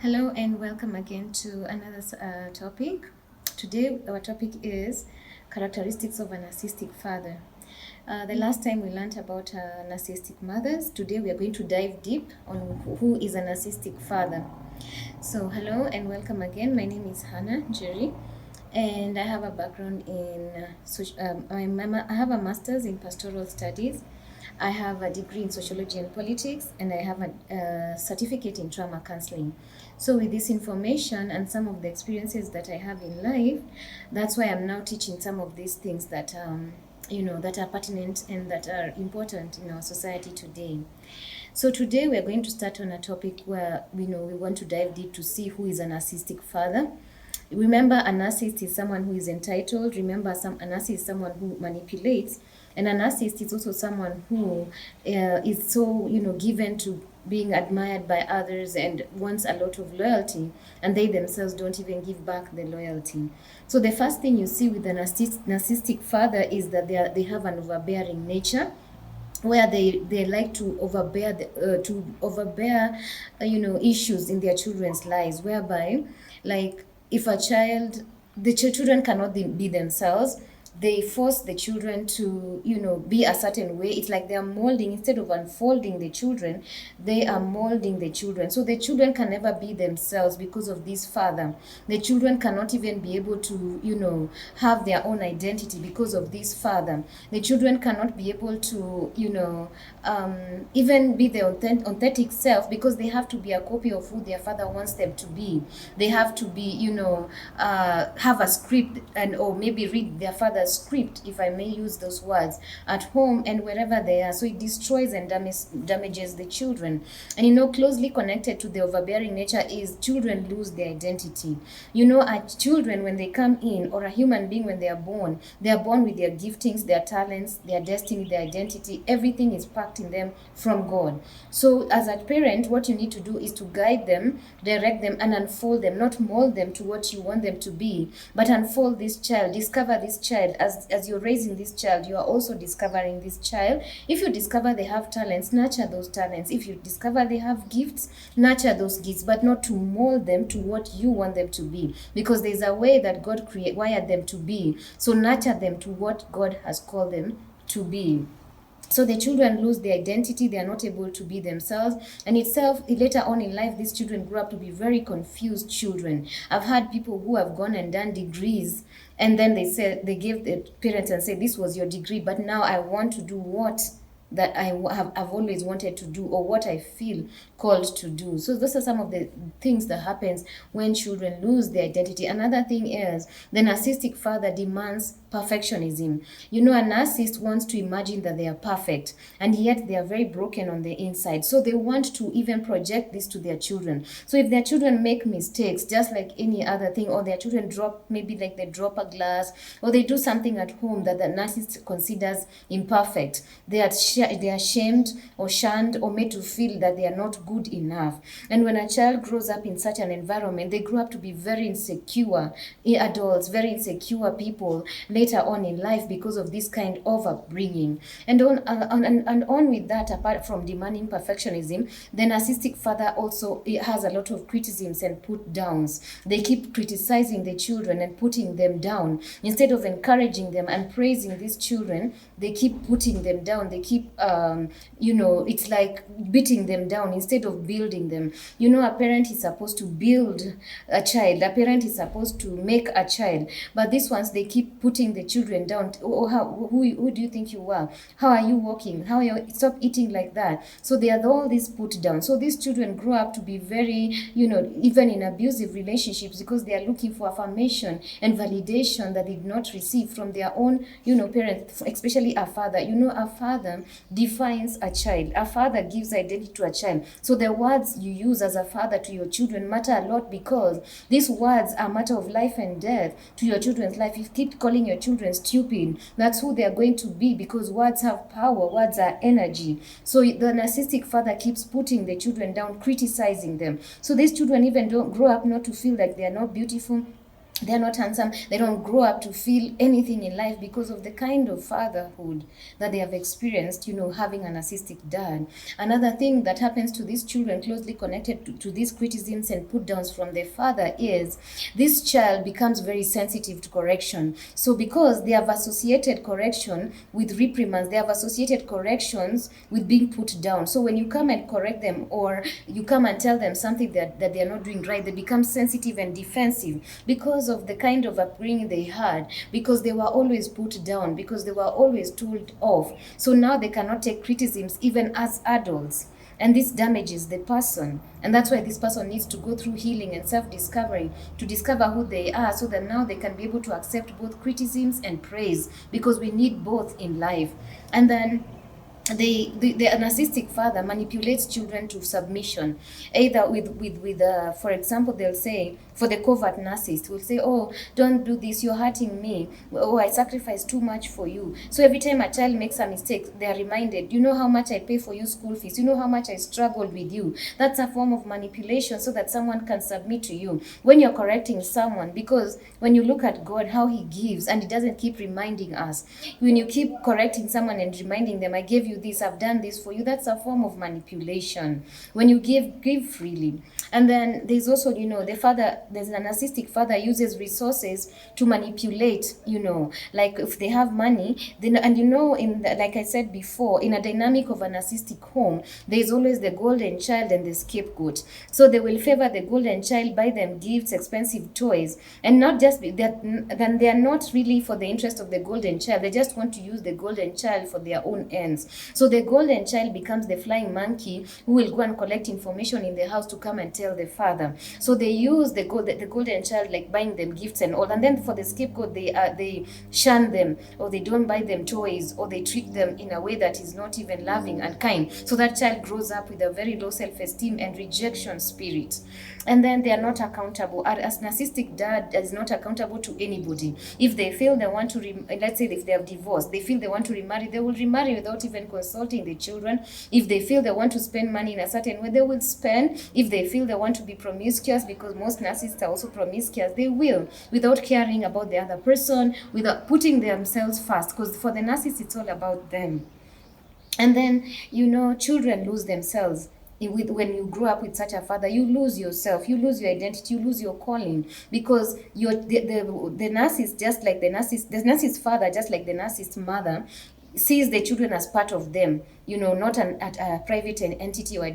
Hello and welcome again to another topic. Today our topic is characteristics of a narcissistic father. The last time we learned about narcissistic mothers. Today we are going to dive deep on who is a narcissistic father. So hello and welcome again. My name is Hannah Jerry, and I have a background in I have a master's in pastoral studies. I have a degree in sociology and politics, and I have a certificate in trauma counseling. So with this information and some of the experiences that I have in life, that's why I'm now teaching some of these things that that are pertinent and that are important in our society today. So today we are going to start on a topic where we want to dive deep to see who is a narcissistic father. Remember, a narcissist is someone who is entitled. Remember, a narcissist is someone who manipulates. And a narcissist is also someone who is so, given to being admired by others and wants a lot of loyalty, and they themselves don't even give back the loyalty. So the first thing you see with the narcissistic father is that they have an overbearing nature, where they like to overbear issues in their children's lives, whereby, like, if the children cannot be themselves, they force the children to be a certain way. It's like they are molding, instead of unfolding the children, they are molding the children. So the children can never be themselves because of this father. The children cannot even be able to have their own identity because of this father. The children cannot be able to even be their authentic self, because they have to be a copy of who their father wants them to be. They have to be have a script, or maybe read their father's script, if I may use those words, at home and wherever they are. So it destroys and damages the children. And closely connected to the overbearing nature is children lose their identity. Children, when they come in, or a human being when they are born with their giftings, their talents, their destiny, their identity. Everything is packed in them from God. So as a parent, what you need to do is to guide them, direct them, and unfold them, not mold them to what you want them to be, but unfold this child, discover this child. As you're raising this child, you are also discovering this child. If you discover they have talents, nurture those talents. If you discover they have gifts, nurture those gifts, but not to mold them to what you want them to be, because there's a way that God wired them to be. So nurture them to what God has called them to be. So the children lose their identity, they are not able to be themselves. And later on in life, these children grow up to be very confused children. I've had people who have gone and done degrees, and then they give the parents and say, this was your degree, but now I want to do what that I've always wanted to do, or what I feel called to do. So those are some of the things that happens when children lose their identity. Another thing is the narcissistic father demands perfectionism. A narcissist wants to imagine that they are perfect, and yet they are very broken on the inside. So they want to even project this to their children. So if their children make mistakes, just like any other thing, or their children they drop a glass, or they do something at home that the narcissist considers imperfect, they are shamed or shunned or made to feel that they are not good enough. And when a child grows up in such an environment, they grow up to be very insecure adults, very insecure people later on in life because of this kind of upbringing. And on with that, apart from demanding perfectionism, the narcissistic father also has a lot of criticisms and put downs. They keep criticizing the children and putting them down. Instead of encouraging them and praising these children, they keep putting them down. They keep it's like beating them down instead of building them. A parent is supposed to build a child. A parent is supposed to make a child. But these ones, they keep putting the children down. Who do you think you are? How are you walking? Stop eating like that. So they are all these put down. So these children grow up to be very, even in abusive relationships, because they are looking for affirmation and validation that they did not receive from their own, parents, especially a father. A father defines a child. A father gives identity to a child. So the words you use as a father to your children matter a lot, because these words are a matter of life and death to your children's life. If you keep calling your children stupid, that's who they are going to be, because words have power. Words are energy. So the narcissistic father keeps putting the children down, criticizing them. So these children even don't grow up not to feel like they are not beautiful, they're not handsome, they don't grow up to feel anything in life because of the kind of fatherhood that they have experienced, having a narcissistic dad. Another thing that happens to these children closely connected to these criticisms and put downs from their father is this child becomes very sensitive to correction. So because they have associated correction with reprimands, they have associated corrections with being put down. So when you come and correct them, or you come and tell them something that they are not doing right, they become sensitive and defensive because of the kind of upbringing they had, because they were always put down, because they were always told off. So now they cannot take criticisms even as adults. And this damages the person. And that's why this person needs to go through healing and self-discovery to discover who they are, so that now they can be able to accept both criticisms and praise, because we need both in life. And then the narcissistic father manipulates children to submission, either with for example, they'll say, for the covert narcissist, will say, oh, don't do this, you're hurting me, oh, I sacrifice too much for you. So every time a child makes a mistake, they are reminded, you know how much I pay for your school fees, you know how much I struggled with you. That's a form of manipulation, so that someone can submit to you when you're correcting someone. Because when you look at God, how he gives, and he doesn't keep reminding us, when you keep correcting someone and reminding them, I gave you this, I've done this for you, that's a form of manipulation. When you give freely. And then there's also, the father, there's a narcissistic father uses resources to manipulate, like if they have money, then, and like I said before, in a dynamic of a narcissistic home, there's always the golden child and the scapegoat. So they will favor the golden child, buy them gifts, expensive toys, and not just that, then they are not really for the interest of the golden child. They just want to use the golden child for their own ends. So the golden child becomes the flying monkey who will go and collect information in the house to come and tell the father. So they use the golden child, like buying them gifts and all. And then for the scapegoat, they shun them, or they don't buy them toys, or they treat them in a way that is not even loving and kind. So that child grows up with a very low self-esteem and rejection spirit. And then they are not accountable. As narcissistic dad is not accountable to anybody. If they feel they want to, let's say if they have divorced, they feel they want to remarry, they will remarry without even consulting the children. If they feel they want to spend money in a certain way, they will spend. If they feel they want to be promiscuous, because most narcissists are also promiscuous, they will, without caring about the other person, without putting themselves first, because for the narcissist, it's all about them. And then, children lose themselves. When you grow up with such a father, you lose yourself, you lose your identity, you lose your calling, because the narcissist, just like the narcissist father, just like the narcissist mother, sees the children as part of them, not a private entity or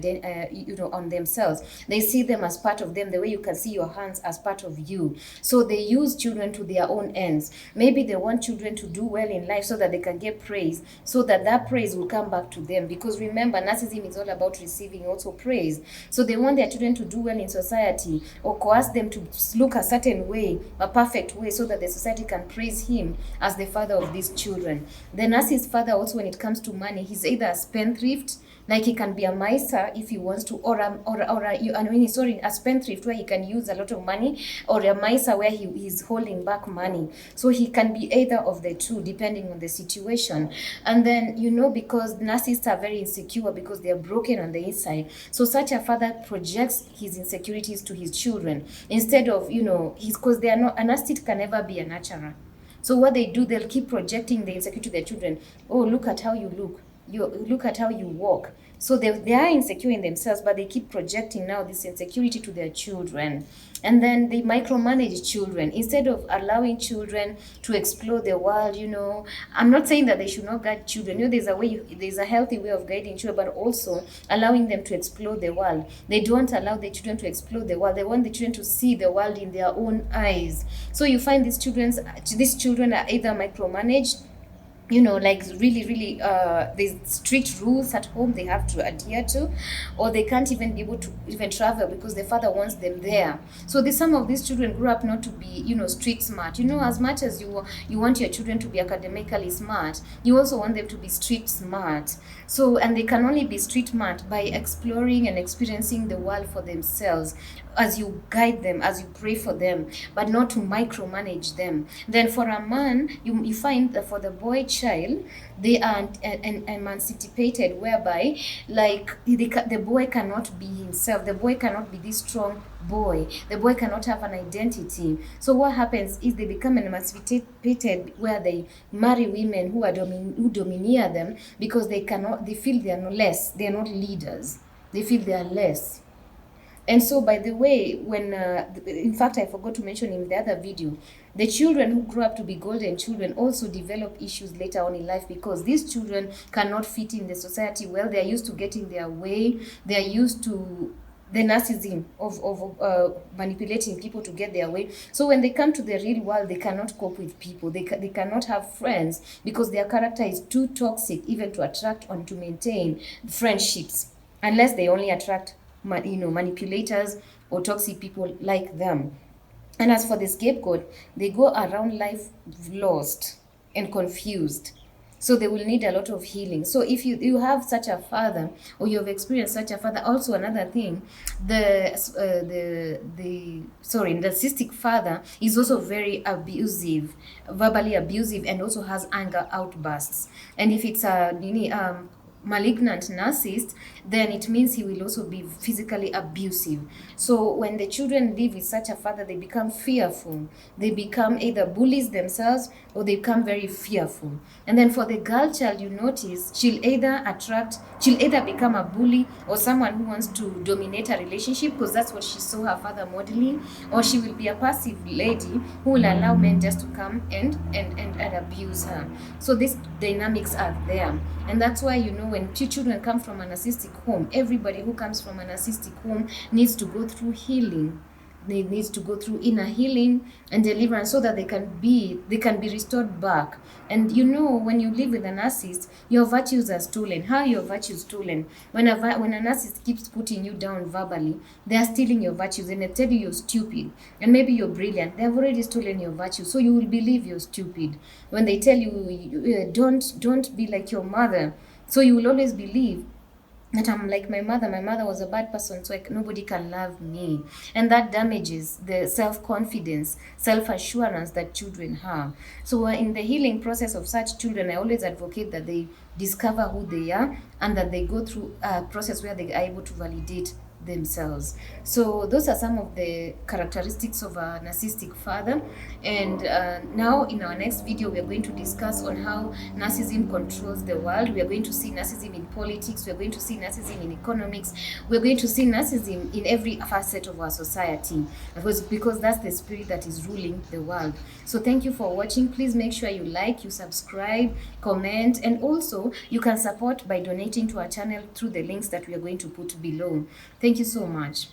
on themselves. They see them as part of them, the way you can see your hands as part of you. So they use children to their own ends. Maybe they want children to do well in life so that they can get praise, so that praise will come back to them. Because remember, narcissism is all about receiving also praise. So they want their children to do well in society, or coerce them to look a certain way, a perfect way, so that the society can praise him as the father of these children. The narcissist father also, when it comes to money, he's either a spendthrift, like he can be a miser if he wants to, or a spendthrift where he can use a lot of money, or a miser where he's holding back money. So he can be either of the two depending on the situation. And then, because narcissists are very insecure, because they are broken on the inside, so such a father projects his insecurities to his children instead of, because they are not, a narcissist can never be a nurturer. So what they do, they'll keep projecting the insecurity to their children. Oh, look at how you look. Look at how you walk. So they are insecure in themselves, but they keep projecting now this insecurity to their children. And then they micromanage children instead of allowing children to explore the world. I'm not saying that they should not guide children. There's a healthy way of guiding children, but also allowing them to explore the world. They don't allow the children to explore the world. They want the children to see the world in their own eyes. So you find these children are either micromanaged, like really, there's strict rules at home they have to adhere to, or they can't even be able to even travel because the father wants them there. So some of these children grew up not to be, street smart. As much as you want your children to be academically smart, you also want them to be street smart. So, and they can only be street smart by exploring and experiencing the world for themselves, as you guide them, as you pray for them, but not to micromanage them. Then for a man, you find that for the boy child, they are emancipated, whereby like the boy cannot be himself, the boy cannot be this strong boy, the boy cannot have an identity. So what happens is they become emancipated, where they marry women who domineer them, because they feel they are no less, they are not leaders, they feel they are less. And so, by the way, when, in fact, I forgot to mention in the other video, the children who grow up to be golden children also develop issues later on in life, because these children cannot fit in the society well. They are used to getting their way. They are used to the narcissism of manipulating people to get their way. So when they come to the real world, they cannot cope with people. They cannot have friends, because their character is too toxic even to attract or to maintain friendships, unless they only attract manipulators or toxic people like them. And as for the scapegoat, they go around life lost and confused. So they will need a lot of healing. So if you have such a father, or you have experienced such a father, also another thing, the narcissistic father is also very abusive, verbally abusive, and also has anger outbursts. And if it's a malignant narcissist, then it means he will also be physically abusive. So when the children live with such a father, they become fearful. They become either bullies themselves, or they become very fearful. And then for the girl child, you notice she'll either become a bully, or someone who wants to dominate a relationship, because that's what she saw her father modeling, or she will be a passive lady who will allow men just to come and abuse her. So these dynamics are there. And that's why, when two children come from a narcissistic home, everybody who comes from a narcissistic home needs to go through healing. They needs to go through inner healing and deliverance, so that they can be restored back. And when you live with a narcissist, your virtues are stolen. How are your virtues stolen? When a narcissist keeps putting you down verbally, they are stealing your virtues, and they tell you you're stupid, and maybe you're brilliant. They have already stolen your virtues, so you will believe you're stupid. When they tell you don't be like your mother, so you will always believe that I'm like my mother was a bad person, so nobody can love me. And that damages the self-confidence, self-assurance that children have. So in the healing process of such children, I always advocate that they discover who they are, and that they go through a process where they are able to validate themselves. So those are some of the characteristics of a narcissistic father. And now in our next video, we are going to discuss on how narcissism controls the world. We are going to see narcissism in politics. We are going to see narcissism in economics. We are going to see narcissism in every facet of our society, because that's the spirit that is ruling the world. So thank you for watching. Please make sure you like, you subscribe, comment, and also you can support by donating to our channel through the links that we are going to put below. Thank you so much.